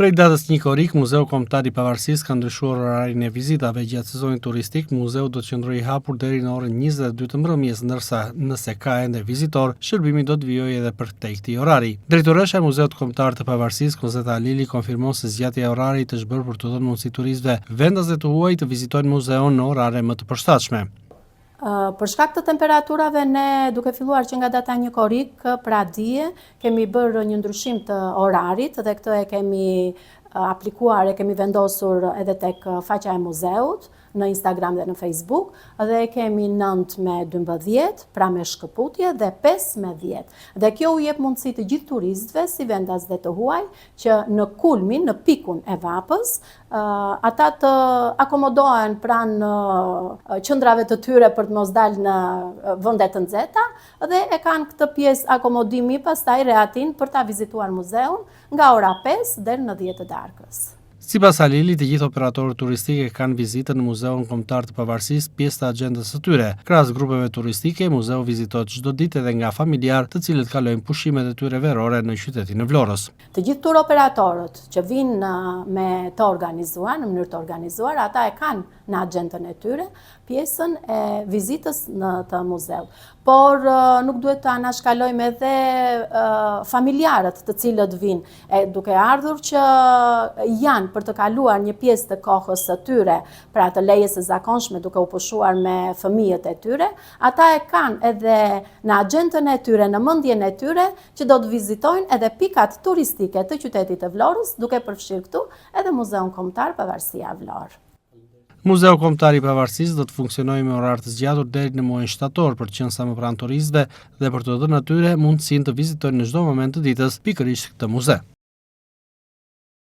Prej datës 1 korrik, Muzeu Kombëtar i Pavarësisë ka ndryshuar orarin e vizitave. Gjatë sezonit turistik, muzeu do të qëndrojë i hapur deri në orën 22 të mbrëmjes, ndërsa nëse ka ende vizitor, shërbimi do të vijojë edhe përtej këtij orari. Drejtoresha e Muzeut Kombëtar të Pavarësisë, Kozeta Alili, konfirmon se zgjatja e orarit është bërë për të dhënë mundësi turistëve vendase të huaj të vizitojnë muzeun në orare më të përshtatshme. Për shkak të temperaturave, ne duke filluar që nga data 1 korrik, pra dje, kemi bërë një ndryshim të orarit dhe këtë e kemi aplikuar, e kemi vendosur edhe tek faqja e muzeut, në Instagram dhe në Facebook, dhe kemi 9 me 12, pra me shkëputje, dhe 5 me 10. Dhe kjo u jep mundësi të gjithë turistëve, si vendas dhe të huaj, që në kulmin, në pikun e vapës, ata të akomodohen pranë qëndrave të tyre për të mos dalë në vende të nxehta, dhe e kanë këtë pjesë akomodimi pastaj rehatin për ta vizituar muzeun nga ora 5 deri në 10 të darkës. Sipas Alilit, të gjithë operatorët turistikë kanë vizitën në Muzeun Kombëtar të Pavarësisë pjesë të agjendës së tyre. Krahas grupeve turistike, muzeu vizitohet çdo ditë edhe nga familjar, të cilët kalojnë pushimet e tyre verore në qytetin e Vlorës. Të gjithë turoperatorët që vinë me të organizuar, në mënyrë të organizuar, ata e kanë në agjendën e tyre pjesën e vizitës në të muzeut. Por nuk duhet të anashkalojmë edhe familjarët të cilët vinë, duke ardhur që janë për të kaluar një pjesë të kohës së tyre, pra të lejes së zakonshme duke u pushuar me fëmijët e tyre, ata e kanë edhe në agjendën e tyre, në mendjen e tyre, që do të vizitojnë edhe pikat turistike të qytetit të Vlorës, duke përfshirë këtu edhe Muzeun Kombëtar Pavarësia Vlorë. Muzeu Kombëtar i Pavarësisë do të funksionojë me orar të zgjatur deri në muajin shtator për të qenë sa më pranë turistëve dhe për të dhënë atyre mundësinë të vizitojnë në çdo moment të ditës pikërisht këtë muze.